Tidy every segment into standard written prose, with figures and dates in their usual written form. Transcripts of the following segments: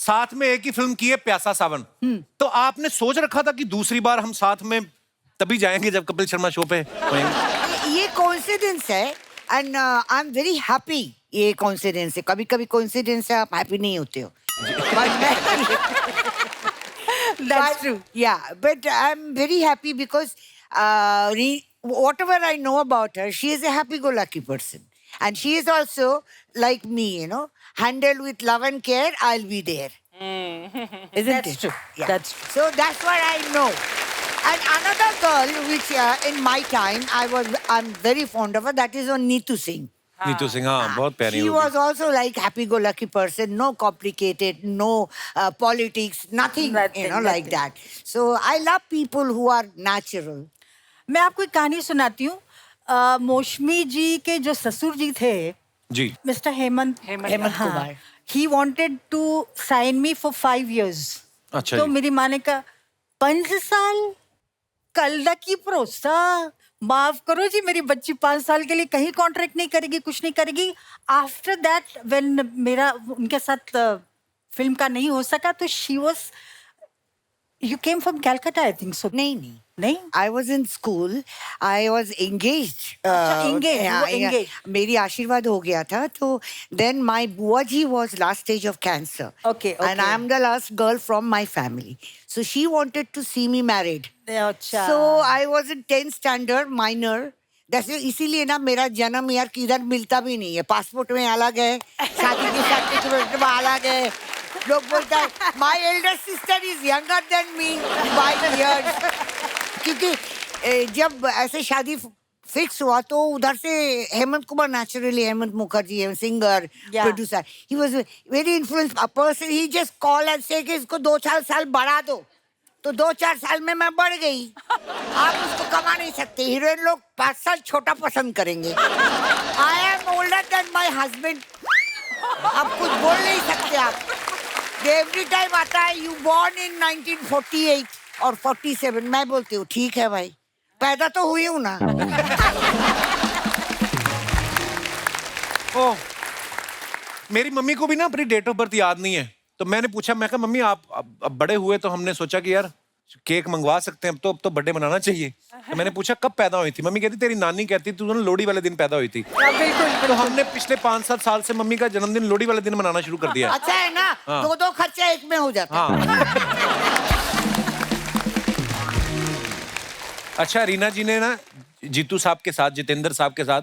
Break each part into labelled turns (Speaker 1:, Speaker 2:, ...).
Speaker 1: साथ में एक ही फिल्म की है, प्यासा सावन। तो आपने सोच रखा था कि दूसरी बार हम साथ में तभी जाएंगे जब कपिल शर्मा शो पे होंगे?
Speaker 2: ये कोइंसिडेंस है and I am very happy. ये कोइंसिडेंस है, कभी कभी कोइंसिडेंस है आप हैप्पी नहीं होते हो। That's true. Yeah, but I'm very happy because whatever I know about her, she is a happy-go-lucky person. And she is also like me, you know, handled with love and care, I'll be there. Isn't
Speaker 3: That's
Speaker 2: it?
Speaker 3: true.
Speaker 2: Yeah.
Speaker 3: That's true.
Speaker 2: So that's what I know. And another girl, which in my time, I'm very fond of her, that is on Neetu Singh.
Speaker 1: Neetu Singh, हाँ, बहुत प्यारी
Speaker 2: She
Speaker 1: होगी।
Speaker 2: was also like happy-go-lucky person, no complicated, no politics, nothing, you know, like that. So I love people who are natural.
Speaker 3: मैं आपको एक कहानी सुनाती हूँ। मौसमी जी के जो ससुर जी थे,
Speaker 1: जी,
Speaker 3: mister Hemant
Speaker 2: Kumar,
Speaker 3: he wanted to sign me for 5 years.
Speaker 1: अच्छा
Speaker 3: तो
Speaker 1: जी।
Speaker 3: मेरी माँ ने कहा 5 साल कल की भरोसा, माफ करो जी, मेरी बच्ची 5 साल के लिए कहीं कॉन्ट्रैक्ट नहीं करेगी, कुछ नहीं करेगी। आफ्टर दैट व्हेन मेरा उनके साथ फिल्म का नहीं हो सका, तो she was, you came from Calcutta I think so.
Speaker 2: नहीं
Speaker 3: नहीं,
Speaker 2: I was in school, I was engaged.
Speaker 3: engaged, you were engaged.
Speaker 2: मेरी आशीर्वाद हो गया था, तो then my बुआ जी was last stage of cancer.
Speaker 3: Okay.
Speaker 2: And I am the last girl from my family. So she wanted to see me married.
Speaker 3: अच्छा।
Speaker 2: So I was in 10th standard, minor. जैसे इसीलिए ना मेरा जन्म यार किधर मिलता भी नहीं है, पासपोर्ट में अलग है, शादी के सर्टिफिकेट में अलग है। लोग बोलता है my elder sister is younger than me by years. क्योंकि जब ऐसे शादी फिक्स हुआ तो उधर से हेमंत कुमार, नेचुरली हेमंत मुखर्जी है, singer, producer, he was very influence person. He just call and से कि इसको 2-4 साल बढ़ा दो, तो 2-4 साल में मैं बढ़ गई। आप उसको कमा नहीं सकते, हीरोइन लोग 5 साल छोटा पसंद करेंगे। I am older than my husband, आप कुछ बोल नहीं सकते। आप एवरी टाइम आता है यू बॉर्न इन 1948 और 47, मैं बोलती हूँ ठीक है भाई, पैदा तो हुई हूँ ना।
Speaker 1: ओह, मेरी मम्मी को भी ना अपनी डेट ऑफ बर्थ याद नहीं है, तो मैंने पूछा, मैं कहा मम्मी आप अब बड़े हुए तो हमने सोचा कि यार केक मंगवा सकते हैं, अब तो बर्थडे मनाना चाहिए। तो मैंने पूछा कब पैदा हुई थी, मम्मी कहती तेरी नानी कहती तू ना लोहड़ी वाले दिन पैदा हुई थी।
Speaker 3: बिल्कुल।
Speaker 1: तो हमने पिछले 5-7 साल से मम्मी का जन्मदिन लोहड़ी वाले दिन मनाना शुरू कर दिया।
Speaker 2: अच्छा है ना,
Speaker 1: हाँ।
Speaker 2: 2-2 खर्चा एक में हो जाता है।
Speaker 1: हाँ। अच्छा, रीना जी ने ना जीतू साहब के साथ, जितेंद्र साहब के साथ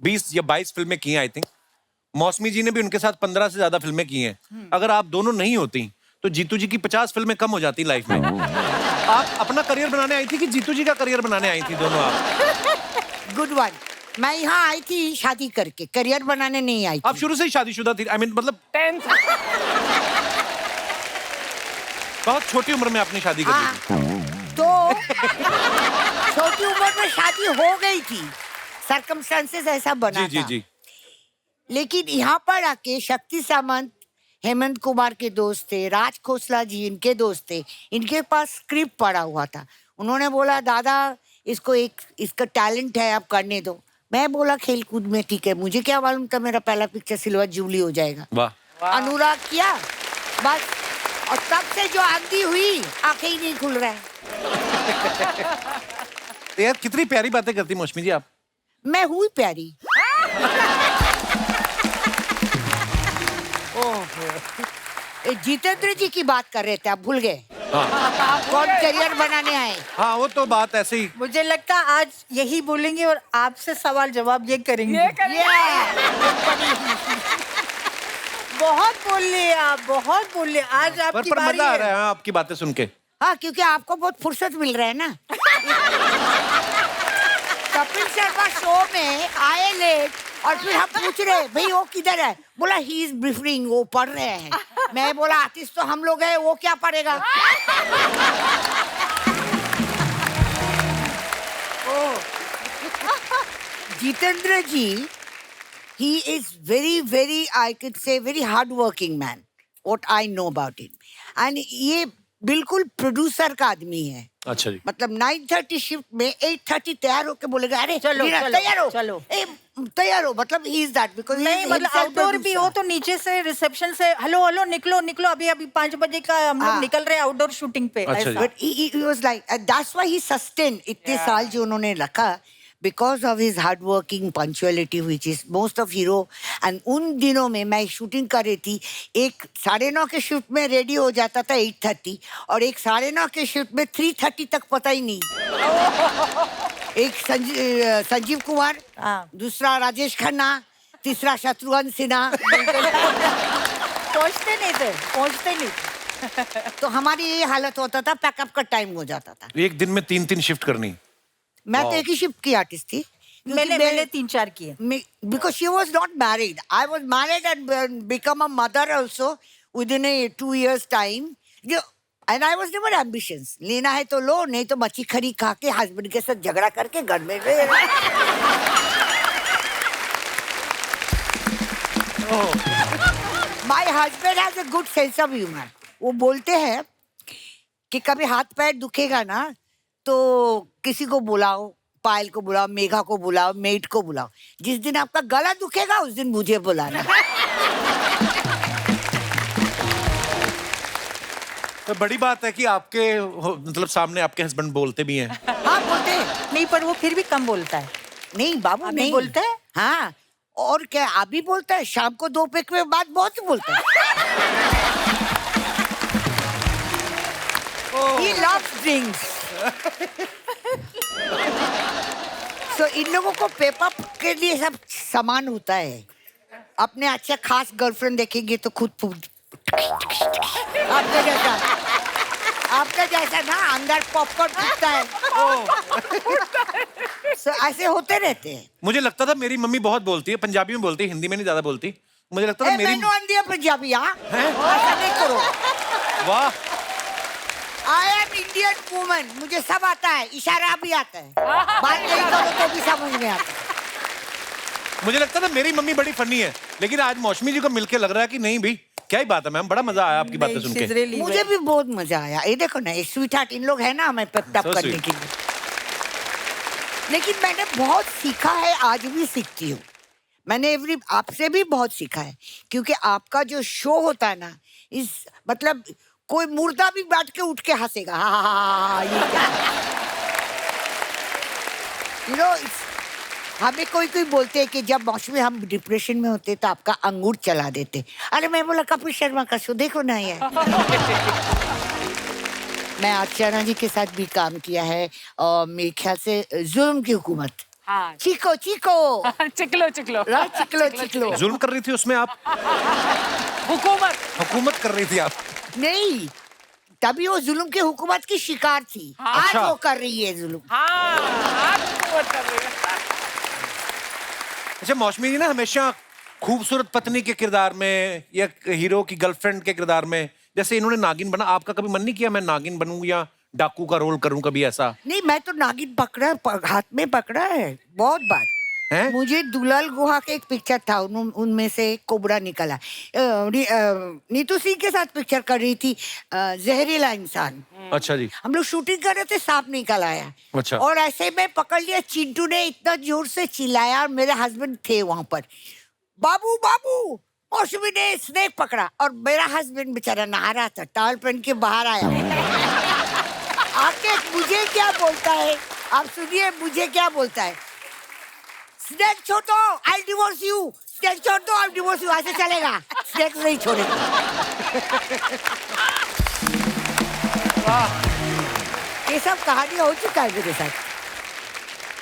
Speaker 1: 20 या 22 फिल्में की हैं आई थिंक। मौसमी जी ने भी उनके साथ 15 से ज्यादा फिल्में की हैं। अगर आप दोनों नहीं होती तो जीतू जी की 50 फिल्में कम हो जाती लाइफ में। आप अपना करियर बनाने आई थी कि जीतू जी का करियर बनाने आई थी, दोनों आप?
Speaker 2: Good one. मैं यहाँ आई थी शादी करके, करियर बनाने नहीं आई थी।
Speaker 1: आप शुरू से ही शादीशुदा थी, आई मीन मतलब
Speaker 4: 10th।
Speaker 1: बहुत छोटी उम्र में आपने शादी कर ली थी।
Speaker 2: तो छोटी उम्र में शादी हो गई थी, सर्कमस्टेंसेस ऐसा बना
Speaker 1: जी जी
Speaker 2: था।
Speaker 1: जी।
Speaker 2: लेकिन यहाँ पर आके शक्ति सामंत हेमंत कुमार के दोस्त थे, राज खोसला जी इनके दोस्त थे, इनके पास स्क्रिप्ट पड़ा हुआ था। उन्होंने बोला दादा इसको इसका टैलेंट है, आप करने दो। मैं बोला खेल कूद में ठीक है, मुझे क्या मालूम था मेरा पहला पिक्चर सिल्वर जुबली हो जाएगा।
Speaker 1: वाह।
Speaker 2: अनुराग किया बस, और तब से जो आंधी हुई आंखें ही नहीं खुल रहा है।
Speaker 1: यार कितनी प्यारी बातें करती मौसमी जी आप।
Speaker 2: मैं हुई प्यारी। जितेंद्र जी की बात कर रहे थे, आप भूल गए?
Speaker 1: हाँ।
Speaker 2: कौन करियर बनाने आए?
Speaker 1: हाँ, वो तो बात ऐसे ही।
Speaker 3: मुझे लगता आज यही बोलेंगे और आपसे सवाल जवाब ये करेंगे। बहुत बोल लिए आप, बहुत बोल लिए। आज आपकी
Speaker 1: पर
Speaker 3: बारी
Speaker 1: मजा आ
Speaker 3: है।
Speaker 1: रहा है आपकी बातें सुन के।
Speaker 2: हाँ, क्योंकि आपको बहुत फुर्सत मिल रहा है ना। कपिल शर्मा शो में आए लेट और फिर हम पूछ रहे भाई वो किधर है, बोला ही इज ब्रीफिंग, वो पढ़ रहे हैं। मैं बोला आर्टिस्ट तो हम लोग हैं, वो क्या पढ़ेगा? जितेंद्र जी, he is very I could say very hard working man, what I know about him, and ये बिल्कुल प्रोड्यूसर का आदमी है।
Speaker 1: अच्छा जी।
Speaker 2: मतलब 9:30 शिफ्ट में 8:30 तैयार होके बोलेगा अरे
Speaker 3: चलो,
Speaker 2: रीना,
Speaker 3: चलो,
Speaker 2: तैयार हो
Speaker 3: चलो।
Speaker 2: तैयार हो, मतलब ही इज दैट बिकॉज
Speaker 3: नहीं मतलब आउटडोर भी हो तो नीचे से रिसेप्शन से हेलो हेलो निकलो निकलो, अभी अभी 5 बजे का हम लोग
Speaker 2: हाँ।
Speaker 3: निकल रहे हैं आउटडोर शूटिंग पे,
Speaker 1: अच्छा
Speaker 3: ऐसा।
Speaker 1: जी।
Speaker 2: But he was like, that's why he sustained इतने साल जो उन्होंने रखा, because of his hard working punctuality which is most of hero. And उन दिनों में मैं शूटिंग कर रही थी, एक 9:30 के शिफ्ट में रेडी हो जाता था 8:30, और एक 9:30 के शिफ्ट में 3:30 तक पता ही नहीं। एक संजीव कुमार,
Speaker 3: हाँ।
Speaker 2: दूसरा राजेश खन्ना, तीसरा शत्रुघ्न सिन्हा।
Speaker 3: पहुंचते नहीं थे, पहुंचते नहीं थे।
Speaker 2: तो हमारी ये हालत होता था, पैकअप का टाइम हो जाता था।
Speaker 1: एक दिन में 3-3 शिफ्ट करनी।
Speaker 2: मैं तो एक ही शिफ्ट की आर्टिस्ट थी।
Speaker 3: मैंने 3-4 किए।
Speaker 2: Because she was not married. I was married and become a mother also within a 2 years time. And I was never ambitious. लेना है तो लो, नहीं तो मच्छी खरी खा के हस्बैंड के साथ झगड़ा करके घर में रहे। My husband has a good sense of humor. वो बोलते हैं कि कभी हाथ पैर दुखेगा ना तो किसी को बुलाओ, पायल को बुलाओ, मेघा को बुलाओ, मेट को बुलाओ। जिस दिन आपका गला दुखेगा उस दिन मुझे बुलाना।
Speaker 1: तो बड़ी बात है कि आपके मतलब सामने आपके हस्बैंड बोलते भी हैं।
Speaker 2: हाँ बोलते हैं।
Speaker 3: नहीं पर वो फिर भी कम बोलता है।
Speaker 2: नहीं बाबू
Speaker 3: अभी
Speaker 2: नहीं
Speaker 3: बोलता है?
Speaker 2: हाँ, और क्या अभी बोलता है, शाम को 2 पैक में बाद बहुत बोलता है। He loves drinks. So इन लोगों को पेपअप के लिए सब सामान होता है। अपने अच्छा खास गर्लफ्रेंड देखेंगे तो खुद आपका जैसा ना अंदर पॉपकॉर्न फूटता है। So ऐसे होते रहते हैं।
Speaker 1: मुझे लगता था मेरी मम्मी बहुत बोलती है, पंजाबी में बोलती है, हिंदी में नहीं ज्यादा बोलती। मुझे लगता था मेरी
Speaker 2: मैंने आंधी पंजाबी, हाँ ऐसा नहीं करो।
Speaker 1: वाह,
Speaker 2: आई एम इंडियन वुमन, मुझे सब आता है, इशारा भी आता है, बात नहीं करो तो भी समझ में आता है।
Speaker 1: मुझे लगता था मेरी मम्मी बड़ी फनी है, लेकिन आज मौसमी जी को मिलके लग रहा है कि नहीं भाई, क्या ही बात है मैम, बड़ा मजा आया आपकी बातें सुन के।
Speaker 2: मुझे भी बहुत मजा आया। ये देखो ना, ये स्वीट हार्ट इन लोग है ना हमें पेप टप
Speaker 1: So
Speaker 2: करने
Speaker 1: sweet.
Speaker 2: के लिए। लेकिन मैंने बहुत सीखा है, आज भी सीखती हूँ। मैंने आपसे भी बहुत सीखा है, क्योंकि आपका जो शो होता है ना, इस मतलब कोई मुर्दा भी बैठ के उठ के हंसेगा। हाँ, ये क्या you know, हमें कोई बोलते हैं कि जब मौसमी हम डिप्रेशन में होते तो आपका अंगूर चला देते। अरे मैं बोला कपिल शर्मा का शो देखो ना ये। मैं अर्चना जी के साथ भी काम किया है, और मेरे ख्याल से जुल्म की हुकूमत।
Speaker 4: हाँ।
Speaker 2: चीको चीको
Speaker 4: चिकलो चिकलो
Speaker 2: चिकलो चिकलो।
Speaker 1: जुल्म कर रही थी उसमें आप? हुकूमत कर रही थी आप?
Speaker 2: नहीं, तभी वो जुल्म की हुकूमत की शिकार थी। आज
Speaker 1: अच्छा।
Speaker 2: वो कर रही है जुल्म।
Speaker 1: अच्छा, मौसमी जी ना हमेशा खूबसूरत पत्नी के किरदार में या हीरो की गर्लफ्रेंड के किरदार में, जैसे इन्होंने नागिन बना, आपका कभी मन नहीं किया मैं नागिन बनूं या डाकू का रोल करूं कभी ऐसा?
Speaker 2: नहीं, मैं तो नागिन हाथ में पकड़ा है बहुत बार।
Speaker 1: हैं?
Speaker 2: मुझे दुलाल गुहा के एक पिक्चर था, उनमें से कोबरा निकला। नीतू सिंह के साथ पिक्चर कर रही थी, जहरीला इंसान।
Speaker 1: अच्छा जी।
Speaker 2: हम लोग शूटिंग कर रहे थे, सांप निकल आया।
Speaker 1: अच्छा।
Speaker 2: और ऐसे में पकड़ लिया, चिंटू ने इतना जोर से चिल्लाया, और मेरे हस्बैंड थे वहां पर। बाबू बाबू, मौसमी ने स्नेक पकड़ा, और मेरा हस्बैंड बेचारा नहा रहा था, टॉवल पहन के बाहर आया। आके मुझे क्या बोलता है, आप सुनिए मुझे क्या बोलता है, स्नेक छोड़ दो, आई डिवोर्स यू, स्नेक छोड़ दो, आई डिवोर्स यू। ऐसे चलेगा? स्नेक नहीं छोड़ेगा। ये सब कहानी हो चुका है मेरे साथ।